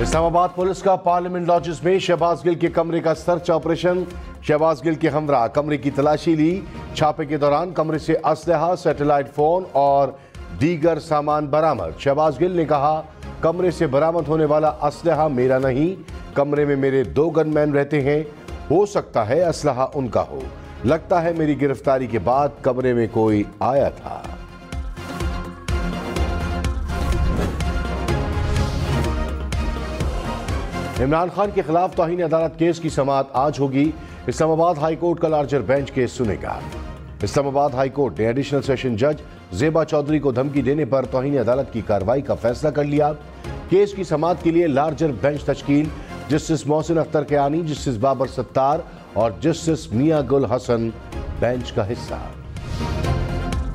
اسلام آباد پولیس کا parliament lodges میں شہباز گل کے کمرے کا سرچ آپریشن۔ شہباز گل کے ہمراہ کمرے کی تلاشی لی۔ چھاپے کے دوران کمرے سے اسلحہ، سیٹلائٹ فون اور دیگر سامان برآمد۔ شہباز گل نے کہا، کمرے سے برآمد ہونے والا اسلحہ میرا نہیں، کمرے میں میرے 2 گن مین رہتے ہیں، ہو سکتا ہے اسلحہ ان کا ہو، لگتا ہے میری گرفتاری کے بعد کمرے میں کوئی آیا تھا۔ عمران خان کے خلاف توہین عدالت کیس کی سماعت آج ہوگی۔ اسلام آباد ہائی کورٹ کا لارجر بینچ کیس سنے گا۔ اسلام آباد ہائی کورٹ نے ایڈیشنل سیشن جج زیبا چودھری کو دھمکی دینے پر توہین عدالت کی کارروائی کا فیصلہ کر لیا۔ کیس کی سماعت کے لیے لارجر بینچ تشکیل، جسٹس محسن اختر کیانی، جسٹس بابر ستار اور جسٹس میاں گل حسن بینچ کا حصہ۔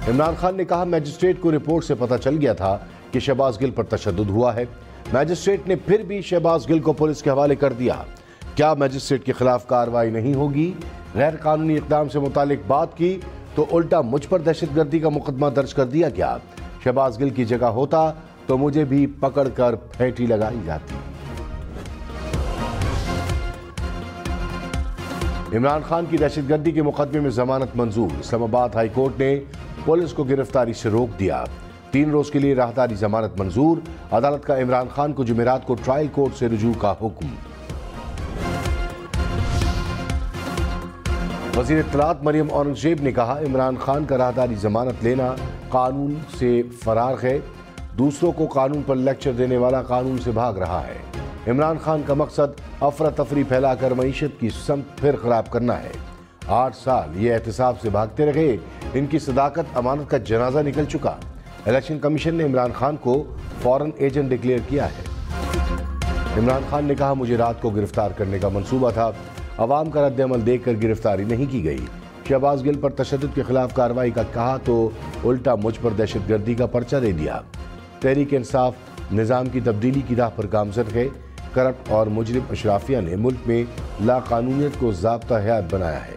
عمران خان نے کہا، میجسٹریٹ کو رپورٹ سے پتہ چل گیا تھا کہ شہباز گل پر تشدد ہوا ہے، میجسٹریٹ نے پھر بھی شہباز گل کو پولیس کے حوالے کر دیا۔ کیا میجسٹریٹ کے خلاف کارروائی نہیں ہوگی؟ غیر قانونی اقدام سے متعلق بات کی تو الٹا مجھ پر دہشت گردی کا مقدمہ درج کر دیا گیا۔ شہباز گل کی جگہ ہوتا تو مجھے بھی پکڑ کر پھیٹی لگائی جاتی۔ عمران خان کی دہشت گردی کے مقدمے میں ضمانت منظور۔ اسلام آباد ہائی کورٹ نے پولیس کو گرفتاری سے روک دیا۔ 3 روز کے لیے راہداری ضمانت منظور۔ عدالت کا عمران خان کو جمعرات کو ٹرائل کورٹ سے رجوع کا حکم۔ وزیر اطلاعات مریم اورنگزیب نے کہا، عمران خان کا راہداری ضمانت لینا قانون سے فرار ہے، دوسروں کو قانون پر لیکچر دینے والا قانون سے بھاگ رہا ہے۔ عمران خان کا مقصد افراتفری پھیلا کر معیشت کی سمت پھر خراب کرنا ہے۔ 8 سال یہ احتساب سے بھاگتے رہے، ان کی صداقت امانت کا جنازہ نکل چکا۔ الیکشن کمیشن نے عمران خان کو فورن ایجنٹ ڈکلیئر کیا ہے۔ عمران خان نے کہا، مجھے رات کو گرفتار کرنے کا منصوبہ تھا، عوام کا رد عمل دیکھ کر گرفتاری نہیں کی گئی۔ شہباز گل پر تشدد کے خلاف کارروائی کا کہا تو الٹا مجھ پر دہشت گردی کا پرچہ دے دیا۔ تحریک انصاف نظام کی تبدیلی کی راہ پر گامزن ہے۔ کرپٹ اور مجرم اشرافیہ نے ملک میں لا قانونیت کو ضابطہ حیات بنایا ہے۔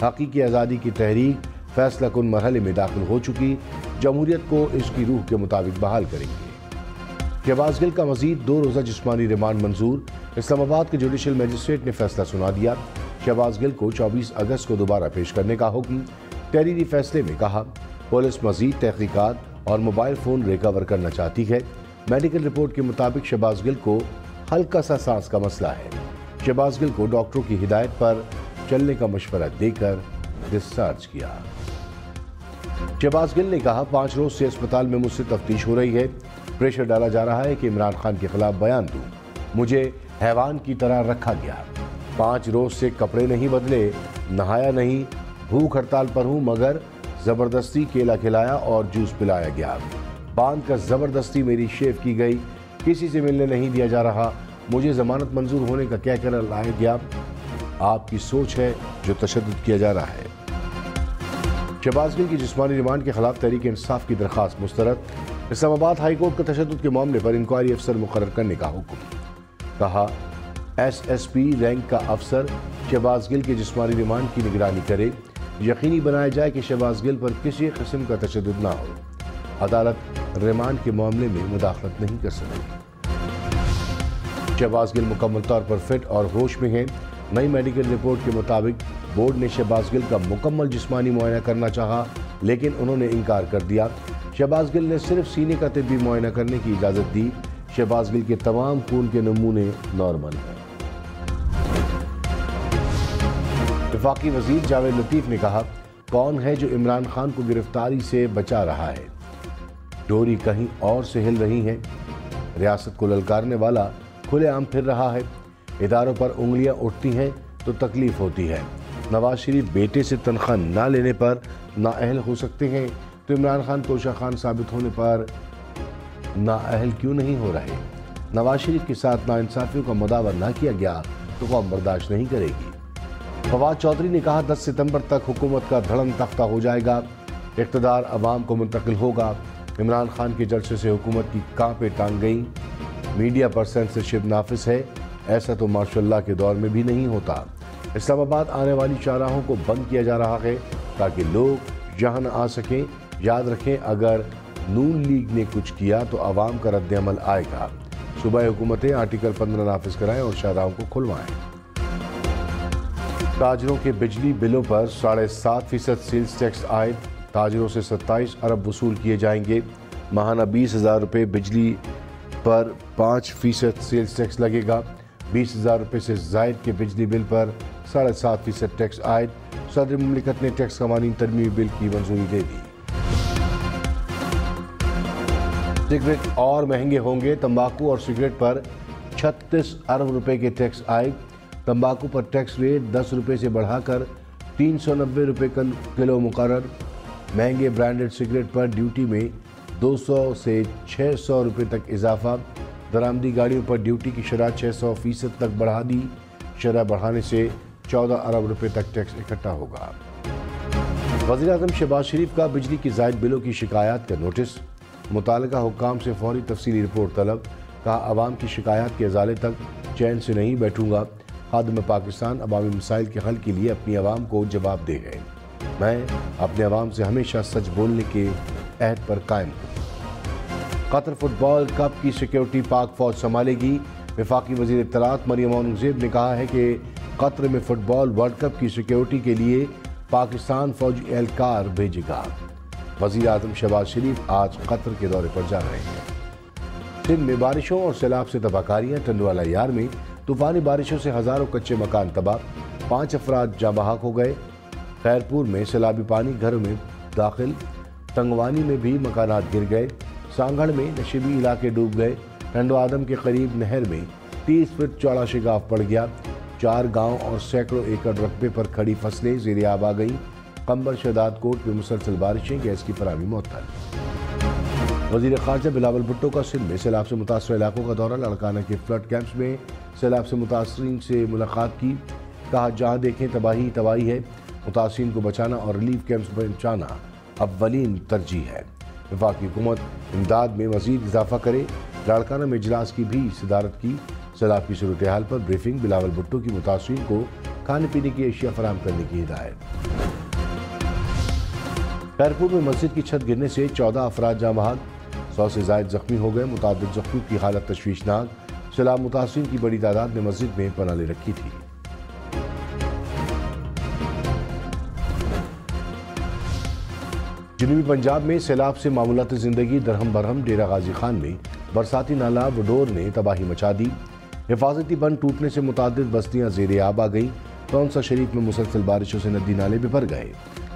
حقیقی آزادی کی تحریک فیصلہ کن مرحلے میں داخل ہو چکی، جمہوریت کو اس کی روح کے مطابق بحال کریں گے۔ شہباز گل کا مزید 2 روزہ جسمانی ریمانڈ منظور۔ اسلام آباد کے جوڈیشل میجسٹریٹ نے فیصلہ سنا دیا۔ شہباز گل کو 24 اگست کو دوبارہ پیش کرنے کا حکم۔ تحریری فیصلے میں کہا، پولیس مزید تحقیقات اور موبائل فون ریکور کرنا چاہتی ہے۔ میڈیکل رپورٹ کے مطابق شہباز گل کو ہلکا سا سانس کا مسئلہ ہے۔ شہباز گل کو ڈاکٹروں کی ہدایت پر چلنے کا مشورہ دے کر ڈسچارج کیا۔ شہباز گل نے کہا، 5 روز سے اسپتال میں مجھ سے تفتیش ہو رہی ہے، پریشر ڈالا جا رہا ہے کہ عمران خان کے خلاف بیان دوں، مجھے حیوان کی طرح رکھا گیا، 5 روز سے کپڑے نہیں بدلے، نہایا نہیں، بھوک ہڑتال پر ہوں، مگر زبردستی کیلا کھلایا اور جوس پلایا گیا، باندھ کر زبردستی میری شیو کی گئی، کسی سے ملنے نہیں دیا جا رہا، مجھے ضمانت منظور ہونے کا کہہ کر لایا گیا۔ آپ کی سوچ ہے جو تشدد کیا جا رہا ہے۔ شہباز گل کی جسمانی ریمانڈ کے خلاف تحریک انصاف کی درخواست مسترد۔ اسلام آباد ہائی کورٹ کا تشدد کے معاملے پر انکوائری افسر مقرر کرنے کا حکم۔ کہا، ایس پی رینک کا افسر شہباز گل کے جسمانی ریمانڈ کی نگرانی کرے، یقینی بنایا جائے کہ شہباز گل پر کسی قسم کا تشدد نہ ہو۔ عدالت ریمانڈ کے معاملے میں مداخلت نہیں کر سکتی۔ شہباز گل مکمل طور پر فٹ اور ہوش میں ہیں۔ نئی میڈیکل رپورٹ کے مطابق بورڈ نے شہباز گل کا مکمل جسمانی معائنہ کرنا چاہا، لیکن انہوں نے انکار کر دیا۔ شہباز گل نے صرف سینے کا طبی معائنہ کرنے کی اجازت دی۔ شہباز گل کے تمام خون کے نمونے نارمل ہیں۔ وفاقی وزیر جاوید لطیف نے کہا، کون ہے جو عمران خان کو گرفتاری سے بچا رہا ہے؟ ڈوری کہیں اور سے ہل رہی ہے۔ ریاست کو للکارنے والا کھلے عام پھر رہا ہے۔ اداروں پر انگلیاں اٹھتی ہیں تو تکلیف ہوتی ہے۔ نواز شریف بیٹے سے تنخواہ نہ لینے پر نااہل ہو سکتے ہیں تو عمران خان توشہ خان ثابت ہونے پر نااہل کیوں نہیں ہو رہے؟ نواز شریف کے ساتھ ناانصافیوں کا مداوع نہ کیا گیا تو قوم برداشت نہیں کرے گی۔ فواد چودھری نے کہا، 10 ستمبر تک حکومت کا دھڑم تختہ ہو جائے گا، اقتدار عوام کو منتقل ہوگا۔ عمران خان کے جلسے سے حکومت کی کانپیں ٹانگ گئیں۔ میڈیا پر سینسرشپ نافذ ہے، ایسا تو ماشاء اللہ کے دور میں بھی نہیں ہوتا۔ اسلام آباد آنے والی چوراہوں کو بند کیا جا رہا ہے تاکہ لوگ یہاں نہ آ سکیں۔ یاد رکھیں، اگر نون لیگ نے کچھ کیا تو عوام کا رد عمل آئے گا۔ صوبائی حکومتیں آرٹیکل 15 نافذ کرائیں اور شاہراہوں کو کھلوائیں۔ تاجروں کے بجلی بلوں پر 7.5% سیلز ٹیکس عائد، تاجروں سے 27 ارب وصول کیے جائیں گے۔ ماہانہ 20,000 روپے بجلی پر 5% سیلز ٹیکس لگے گا۔ 20,000 روپے سے زائد کے بجلی بل پر 7.5% ٹیکس عائد۔ صدر مملکت نے ٹیکس قوانین ترمیمی بل کی منظوری دے دی۔ سگریٹ اور مہنگے ہوں گے، تمباکو اور سگریٹ پر 36 ارب روپے کے ٹیکس عائد۔ تمباکو پر ٹیکس ریٹ 10 روپے سے بڑھا کر 390 روپے کلو مقرر۔ مہنگے برانڈڈ سگریٹ پر ڈیوٹی میں 200 سے 600 روپے تک اضافہ۔ درآمدی گاڑیوں پر ڈیوٹی کی شرح 600% تک بڑھا دی۔ شرح بڑھانے سے 14 ارب روپے تک ٹیکس اکٹھا ہوگا۔ وزیراعظم شہباز شریف کا بجلی کی زائد بلوں کی شکایات کا نوٹس، متعلقہ حکام سے فوری تفصیلی رپورٹ طلب۔ کہا عوام کی شکایات کے ازالے تک چین سے نہیں بیٹھوں گا۔ خادم پاکستان عوامی مسائل کے حل کے لیے اپنی عوام کو جواب دہ ہے۔ میں اپنے عوام سے ہمیشہ سچ بولنے کے عہد پر قائم ہوں۔ قطر فٹ بال کپ کی سیکیورٹی پاک فوج سنبھالے گی۔ وفاقی وزیر اطلاعات مریم اورنگزیب نے کہا ہے کہ قطر میں فٹ بال ورلڈ کپ کی سیکیورٹی کے لیے پاکستان فوجی اہلکار بھیجے گا۔ وزیر اعظم شہباز شریف آج قطر کے دورے پر جا رہے ہیں۔ سندھ میں بارشوں اور سیلاب سے تباہ کاریاں، ٹنڈوالا یار میں طوفانی بارشوں سے ہزاروں کچے مکان تباہ، 5 افراد جاں بحق ہو گئے۔ خیرپور میں سیلابی پانی گھروں میں داخل، تنگوانی میں بھی مکانات گر گئے۔ سانگھڑ میں نشیبی علاقے ڈوب گئے۔ ٹنڈو آدم کے قریب نہر میں 30 فٹ چوڑا شگاف پڑ گیا۔ 4 گاؤں اور سینکڑوں ایکڑ رقبے پر کھڑی فصلیں زیر آب آ گئیں۔ قمبر شہداد کوٹ میں مسلسل بارشیں، گیس کی فراہمی معطل۔ وزیر خارجہ بلاول بھٹو کا سندھ میں سیلاب سے متاثرہ علاقوں کا دورہ، لاڑکانہ کے فلڈ کیمپس میں سیلاب سے متاثرین سے ملاقات کی۔ کہا جہاں دیکھیں تباہی تباہی ہے، متاثرین کو بچانا اور ریلیف کیمپس پہنچانا اولین ترجیح ہے۔ وفاقی حکومت امداد میں مزید اضافہ کرے۔ لاڑکانہ میں اجلاس کی بھی صدارت کی۔ سیلاب کی صورتحال پر بریفنگ، بلاول بھٹو کی متاثرین کو کھانے پینے کی اشیاء فراہم کرنے کی ہدایت۔ خیرپور میں مسجد کی چھت گرنے سے 14 افراد جاں بحق، 100 سے زائد زخمی ہو گئے۔ متعدد زخمیوں کی حالت تشویشناک۔ سیلاب متاثرین کی بڑی تعداد نے مسجد میں پناہ لے رکھی تھی۔ جنوبی پنجاب میں سیلاب سے معمولات زندگی درہم برہم۔ ڈیرہ غازی خان میں برساتی نالہ وڈور نے تباہی مچا دی۔ حفاظتی بند ٹوٹنے سے متعدد بستیاں زیر آب آ گئیں۔ تونسا شریف میں مسلسل بارشوں سے ندی نالے بھی بھر گئے۔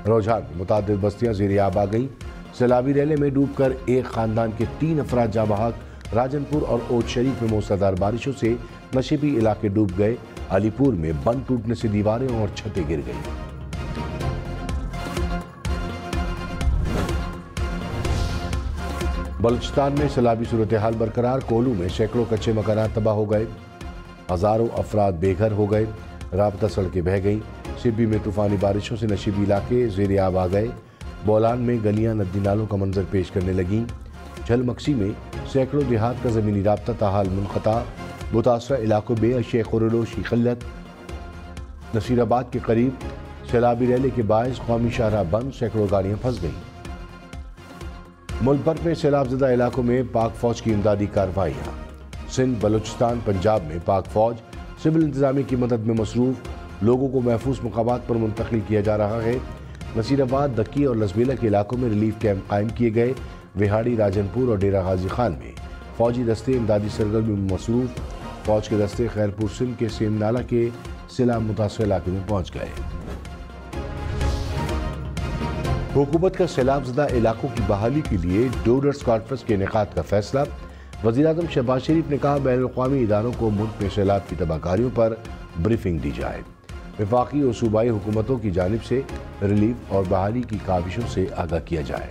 روجھان میں متعدد بستیاں زیر آب آ گئیں۔ سیلابی ریلے میں ڈوب کر ایک خاندان کے 3 افراد جاں بحق۔ راجن پور اور اوچھ شریف میں موسلادھار بارشوں سے نشیبی علاقے ڈوب گئے۔ علی پور میں بند ٹوٹنے سے دیواریں اور چھتیں گر گئیں۔ بلوچستان میں سیلابی صورتحال برقرار۔ کولو میں سینکڑوں کچے مکانات تباہ ہو گئے، ہزاروں افراد بے گھر ہو گئے، رابطہ سڑکیں بہہ گئیں۔ سبی میں طوفانی بارشوں سے نشیبی علاقے زیر آب آ گئے۔ بولان میں گلیاں ندی نالوں کا منظر پیش کرنے لگیں۔ جھل مکسی میں سینکڑوں دیہات کا زمینی رابطہ تاحال منقطع، متاثرہ علاقوں میں اشیاء خورلوش کی قلت۔ نصیر آباد کے قریب سیلابی ریلے کے باعث قومی شاہراہ بند، سینکڑوں گاڑیاں پھنس گئیں۔ ملک بھر میں سیلاب زدہ علاقوں میں پاک فوج کی امدادی کارروائیاں۔ سندھ، بلوچستان، پنجاب میں پاک فوج سول انتظامیہ کی مدد میں مصروف، لوگوں کو محفوظ مقامات پر منتقل کیا جا رہا ہے۔ نصیر آباد، دکی اور لسبیلا کے علاقوں میں ریلیف کیمپ قائم کیے گئے۔ وہاڑی، راجن پور اور ڈیرہ غازی خان میں فوجی دستے امدادی سرگرمی میں مصروف۔ فوج کے دستے خیرپور سندھ کے سیم نالہ کے سیلاب متاثرہ علاقے میں پہنچ گئے۔ حکومت کا سیلاب زدہ علاقوں کی بحالی کے لیے ڈونرز کانفرنس کے انعقاد کا فیصلہ۔ وزیراعظم شہباز شریف نے کہا بین الاقوامی اداروں کو ملک میں سیلاب کی تباہ کاریوں پر بریفنگ دی جائے۔ وفاقی اور صوبائی حکومتوں کی جانب سے ریلیف اور بحالی کی کاوشوں سے آگاہ کیا جائے۔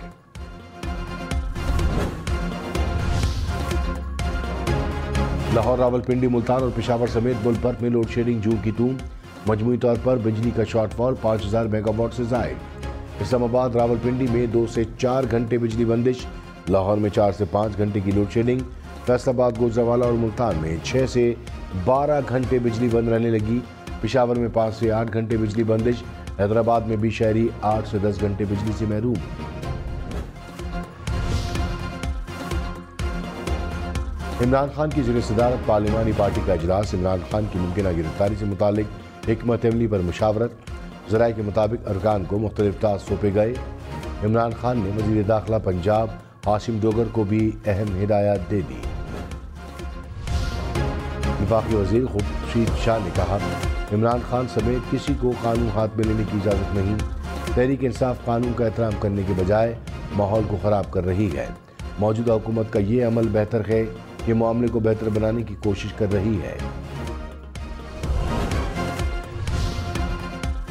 لاہور، راولپنڈی، ملتان اور پشاور سمیت ملک بھر میں لوڈ شیڈنگ جون کی تون۔ مجموعی طور پر بجلی کا شارٹ فال 5000 میگا واٹ سے زائد۔ اسلام آباد، راولپنڈی میں 2 سے 4 گھنٹے بجلی بندش، لاہور میں 4 سے 5 گھنٹے کی لوڈ شیڈنگ، فیصل آباد، گوجرانوالہ اور ملتان میں 6 سے 12 گھنٹے بجلی بند رہنے لگی، پشاور میں 5 سے 8 گھنٹے بجلی بندش، حیدرآباد میں بھی شہری 8 سے 10 گھنٹے بجلی سے محروم۔ عمران خان کی زیر صدارت پارلیمانی پارٹی کا اجلاس، عمران خان کی ممکنہ گرفتاری سے متعلق حکمت عملی پر مشاورت، ذرائع کے مطابق ارکان کو مختلف ٹاسک سونپے گئے۔ عمران خان نے وزیر داخلہ پنجاب عاصم ڈوگر کو بھی اہم ہدایات دے دی۔ وفاقی وزیر خورشید شاہ نے کہا، عمران خان سمیت کسی کو قانون ہاتھ میں لینے کی اجازت نہیں۔ تحریک انصاف قانون کا احترام کرنے کے بجائے ماحول کو خراب کر رہی ہے۔ موجودہ حکومت کا یہ عمل بہتر ہے کہ معاملے کو بہتر بنانے کی کوشش کر رہی ہے۔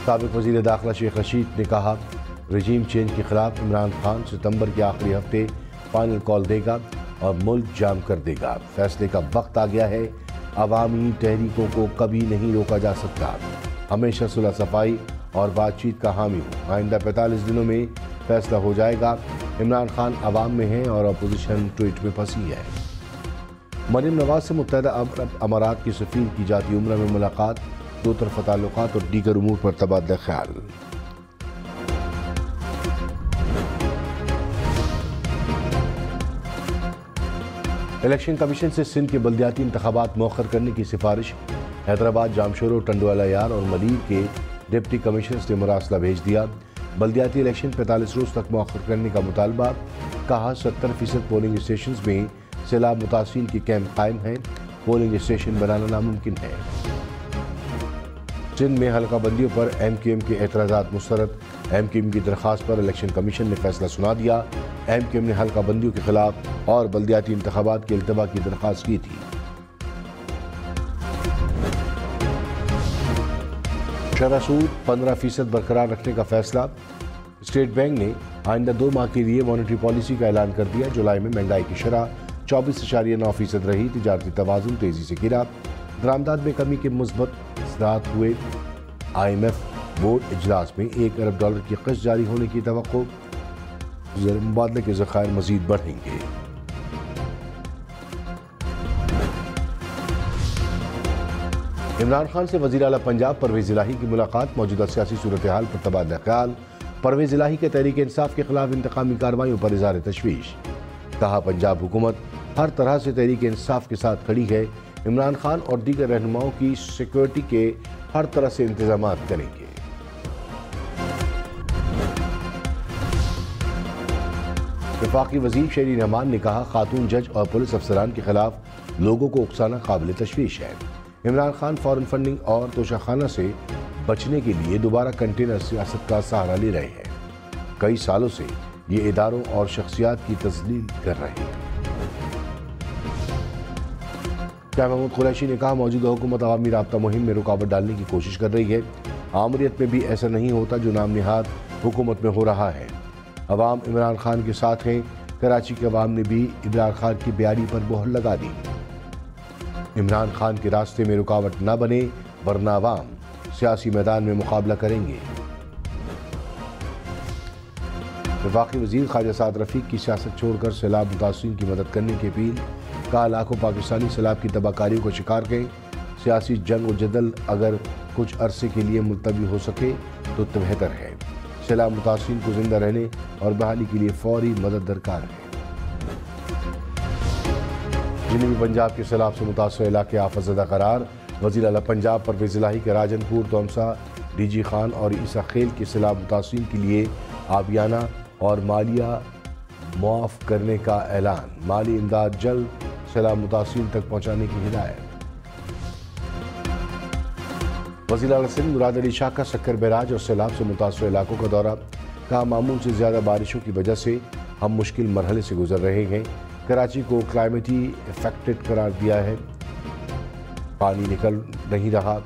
سابق وزیر داخلہ شیخ رشید نے کہا، رجیم چینج کے خلاف عمران خان ستمبر کے آخری ہفتے فائنل کال دے گا اور ملک جام کر دے گا۔ فیصلے کا وقت آ گیا ہے۔ عوامی تحریکوں کو کبھی نہیں روکا جا سکتا۔ ہمیشہ صلح صفائی اور بات چیت کا حامی ہوں۔ آئندہ 45 دنوں میں فیصلہ ہو جائے گا۔ عمران خان عوام میں ہیں اور اپوزیشن ٹویٹ میں پھنسی ہے۔ مریم نواز سے متحدہ عرب امارات کے سفیر کی جاتی عمرہ میں ملاقات، دو طرفہ تعلقات اور دیگر امور پر تبادلہ خیال۔ الیکشن کمیشن سے سندھ کے بلدیاتی انتخابات مؤخر کرنے کی سفارش۔ حیدرآباد، جامشورو، ٹنڈوالا یار اور ملیر کے ڈپٹی کمشنرز نے مراسلہ بھیج دیا۔ بلدیاتی الیکشن 45 روز تک مؤخر کرنے کا مطالبہ۔ کہا 70% پولنگ اسٹیشنز میں سیلاب متاثرین کے کیمپ قائم ہیں، پولنگ اسٹیشن بنانا ناممکن ہے۔ سندھ میں حلقہ بندیوں پر ایم کیو ایم کے اعتراضات مسترد۔ ایم کیو ایم کی درخواست پر الیکشن کمیشن نے فیصلہ سنا دیا۔ ایم کیو ایم نے حلقہ بندیوں کے خلاف اور بلدیاتی انتخابات کے التوا کی درخواست کی تھی۔ شرح سود 15% برقرار رکھنے کا فیصلہ۔ اسٹیٹ بینک نے آئندہ 2 ماہ کے لیے مانیٹری پالیسی کا اعلان کر دیا۔ جولائی میں مہنگائی کی شرح 24.9% رہی۔ تجارتی توازن تیزی سے گرا۔ درآمدات میں کمی کے مثبت اثرات ہوئے۔ آئی ایم ایف بورڈ اجلاس میں $1 ارب کی قسط جاری ہونے کی توقع۔ زر مبادلے کے ذخائر مزید بڑھیں گے۔ عمران خان سے وزیر اعلیٰ پنجاب پرویز الہی کی ملاقات، موجودہ سیاسی صورتحال پر تبادلہ خیال۔ پرویز الہی کے تحریک انصاف کے خلاف انتقامی کارروائیوں پر اظہار تشویش۔ کہا، پنجاب حکومت ہر طرح سے تحریک انصاف کے ساتھ کھڑی ہے۔ عمران خان اور دیگر رہنماؤں کی سیکورٹی کے ہر طرح سے انتظامات کریں گے۔ وفاقی وزیر شہری رحمان نے کہا، خاتون جج اور پولیس افسران کے خلاف لوگوں کو اکسانا قابل تشویش ہے۔ عمران خان فورن فنڈنگ اور توشہ خانہ سے بچنے کے لیے دوبارہ کنٹینر سیاست کا سہارا لے رہے ہیں۔ کئی سالوں سے یہ اداروں اور شخصیات کی تذلیل کر رہے ہیں۔ شاہ محمود قریشی نے کہا، موجودہ حکومت عوامی رابطہ مہم میں رکاوٹ ڈالنے کی کوشش کر رہی ہے۔ آمریت میں بھی ایسا نہیں ہوتا جو نام نہاد حکومت میں ہو رہا ہے۔ عوام عمران خان کے ساتھ ہیں۔ کراچی کے عوام نے بھی عمران خان کی بیاری پر مہر لگا دی۔ عمران خان کے راستے میں رکاوٹ نہ بنے، ورنہ عوام سیاسی میدان میں مقابلہ کریں گے۔ وفاقی وزیر خواجہ سعد رفیق کی سیاست چھوڑ کر سیلاب متاثرین کی مدد کرنے کی اپیل۔ کہا، لاکھوں پاکستانی سیلاب کی تباہ کاریوں کا شکار گئے۔ سیاسی جنگ و جدل اگر کچھ عرصے کے لیے ملتوی ہو سکے تو بہتر ہے۔ سیلاب متاثرین کو زندہ رہنے اور بحالی کے لیے فوری مدد درکار ہے۔ جنوبی پنجاب کے سیلاب سے متاثرہ علاقے آفت زدہ قرار۔ وزیر اعلیٰ پنجاب پرویز الہی کا راجن پور، تومسا، ڈی جی خان اور عیسیٰ خیل کے سیلاب متاثرین کے لیے آبیانہ اور مالیہ معاف کرنے کا اعلان۔ مالی امداد جلد سیلاب متاثرین تک پہنچانے کی ہدایت۔ وزیر اعلیٰ سندھ مراد علی شاہ کا سکر بیراج اور سیلاب سے متاثرہ علاقوں کا دورہ۔ کہا، معمول سے زیادہ بارشوں کی وجہ سے ہم مشکل مرحلے سے گزر رہے ہیں۔ کراچی کو کلائمیٹی افیکٹڈ قرار دیا ہے، پانی نکل نہیں رہا۔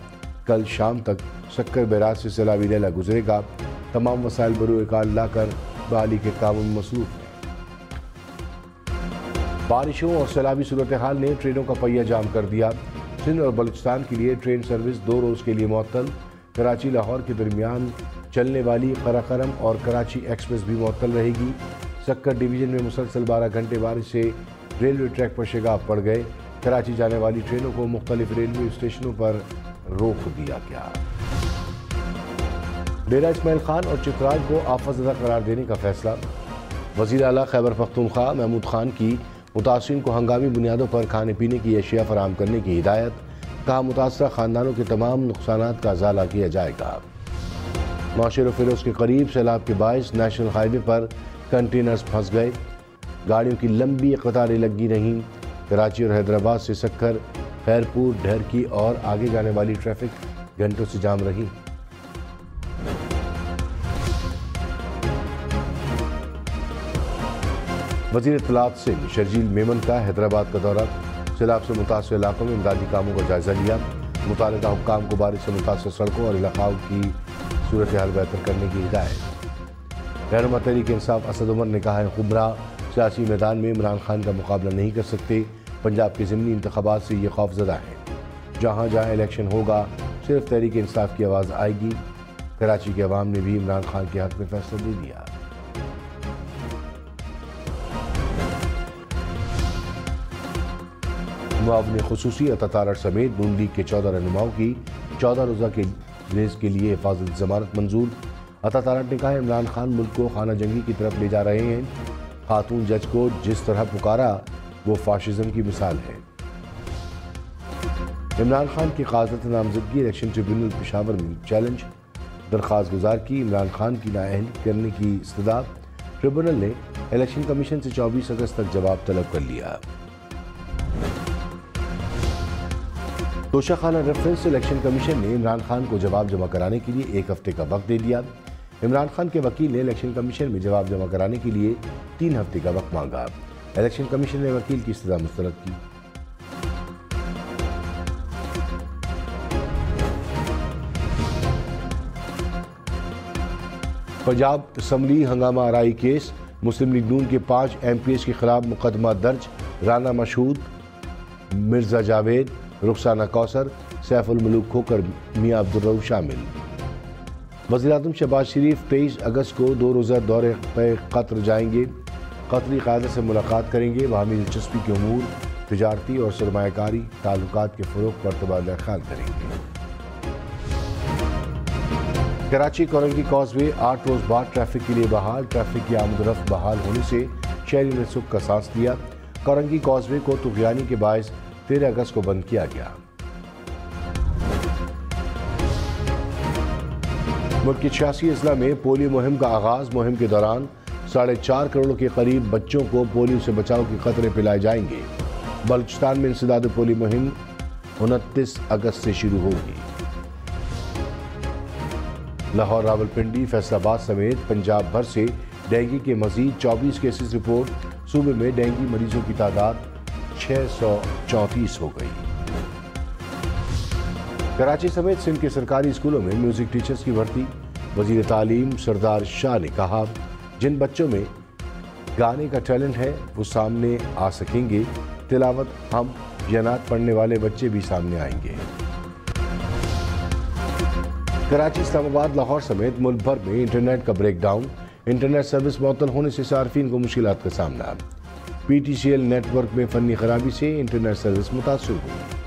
کل شام تک سکر بیراج سے سیلابی ریلا گزرے گا۔ تمام وسائل بروئے کار لا کر بحالی کے کاموں میں مصروف ہیں۔ بارشوں اور سیلابی صورتحال نے ٹرینوں کا پہیہ جام کر دیا۔ سندھ اور بلوچستان کے لیے ٹرین سروس 2 روز کے لیے معطل۔ کراچی لاہور کے درمیان چلنے والی قراقرم اور کراچی ایکسپریس بھی معطل رہے گی۔ سکر ڈویژن میں مسلسل 12 گھنٹے بارش سے ریلوے ٹریک پر شگاف پڑ گئے۔ کراچی جانے والی ٹرینوں کو مختلف ریلوے اسٹیشنوں پر روک دیا گیا۔ ڈیرہ اسماعیل خان اور چترال کو آفت زدہ قرار دینے کا فیصلہ۔ وزیر اعلیٰ خیبر پختونخوا محمود خان کی متاثرین کو ہنگامی بنیادوں پر کھانے پینے کی اشیاء فراہم کرنے کی ہدایت، کہا متاثرہ خاندانوں کے تمام نقصانات کا ازالہ کیا جائے گا۔ نوشہر و فیروز کے قریب سیلاب کے باعث نیشنل ہائی وے پر کنٹینرز پھنس گئے، گاڑیوں کی لمبی قطاریں لگی رہیں۔ کراچی اور حیدرآباد سے سکھر، خیرپور، ڈھرکی اور آگے جانے والی ٹریفک گھنٹوں سے جام رہی۔ وزیر اطلاعات سنگھ شرجیل میمن کا حیدرآباد کا دورہ، سیلاب سے متاثرہ علاقوں میں امدادی کاموں کا جائزہ لیا، متعلقہ حکام کو بارش سے متاثرہ سڑکوں اور علاقوں کی صورتحال بہتر کرنے کی ہدایت۔ رہنما تحریک انصاف اسد عمر نے کہا ہے حکمراں سیاسی میدان میں عمران خان کا مقابلہ نہیں کر سکتے، پنجاب کے ضمنی انتخابات سے یہ خوف زدہ ہے، جہاں جہاں الیکشن ہوگا صرف تحریک انصاف کی آواز آئے گی۔ کراچی کے عوام نے بھی عمران خان کے حق میں فیصلہ دے دیا۔ معاون خصوصی عطا تارڑ سمیت نون لیگ کے 14 رہنماؤں کی 14 روزہ کے ریز کے لیے حفاظت ضمانت منظور۔ عطا تارڑ نے کہا عمران خان ملک کو خانہ جنگی کی طرف لے جا رہے ہیں، خاتون جج کو جس طرح پکارا وہ فاشزم کی مثال ہے۔ عمران خان کی قیادت نامزدگی الیکشن ٹریبیونل پشاور میں چیلنج، درخواست گزار کی عمران خان کی نااہل کرنے کی استدعا، ٹریبیونل نے الیکشن کمیشن سے 24 اگست تک جواب طلب کر لیا۔ توشہ خانہ ریفرنس الیکشن کمیشن نے عمران خان کو جواب جمع کرانے کے لیے 1 ہفتے کا وقت دے دیا۔ عمران خان کے وکیل نے الیکشن کمیشن میں جواب جمع کرانے کے لیے 3 ہفتے کا وقت مانگا۔ الیکشن کمیشن نے وکیل کی استدعا مسترد کی۔ پنجاب اسمبلی ہنگامہ آرائی کیس، مسلم لیگ نون کے 5 MPs کے خلاف مقدمہ درج، رانا مشہود، مرزا جاوید، رخسانہ کوثر، سیف الملوک کھوکر، میاں عبدالرؤف شامل۔ وزیراعظم شہباز شریف 23 اگست کو 2 روزہ دورے پہ قطر جائیں گے، قطری قیادت سے ملاقات کریں گے، باہمی دلچسپی کے امور، تجارتی اور سرمایہ کاری تعلقات کے فروغ پر تبادلہ خیال کریں گے۔ کراچی کورنگی کاز وے 8 روز بعد ٹریفک کے لیے بحال، ٹریفک کی آمد و رفت بحال ہونے سے شہریوں نے سکھ کا سانس لیا۔ کورنگی کاز وے کو طغیانی کے باعث 13 اگست کو بند کیا گیا۔ ملک کے 86 اضلاع میں پولیو مہم کا آغاز، مہم کے دوران 4.5 کروڑ کے قریب بچوں کو پولیو سے بچاؤ کے قطرے پلائے جائیں گے۔ بلوچستان میں انسداد پولیو مہم 29 اگست سے شروع ہوگی۔ لاہور، راولپنڈی، فیصل آباد سمیت پنجاب بھر سے ڈینگی کے مزید 24 کیسز رپورٹ، صوبے میں ڈینگی مریضوں کی تعداد 634 ہو گئی۔ کراچی سمیت سندھ کے سرکاری اسکولوں میں میوزک ٹیچرز کی بھرتی، وزیر تعلیم سردار شاہ نے کہا جن بچوں میں گانے کا ٹیلنٹ ہے وہ سامنے آ سکیں گے، تلاوت ہم یا نعت پڑھنے والے بچے بھی سامنے آئیں گے۔ کراچی، اسلام آباد، لاہور سمیت ملک بھر میں انٹرنیٹ کا بریک ڈاؤن، انٹرنیٹ سروس معطل ہونے سے صارفین کو مشکلات کا سامنا۔ PTCL نیٹ ورک میں فنی خرابی سے انٹرنیٹ سروس متاثر ہوئی۔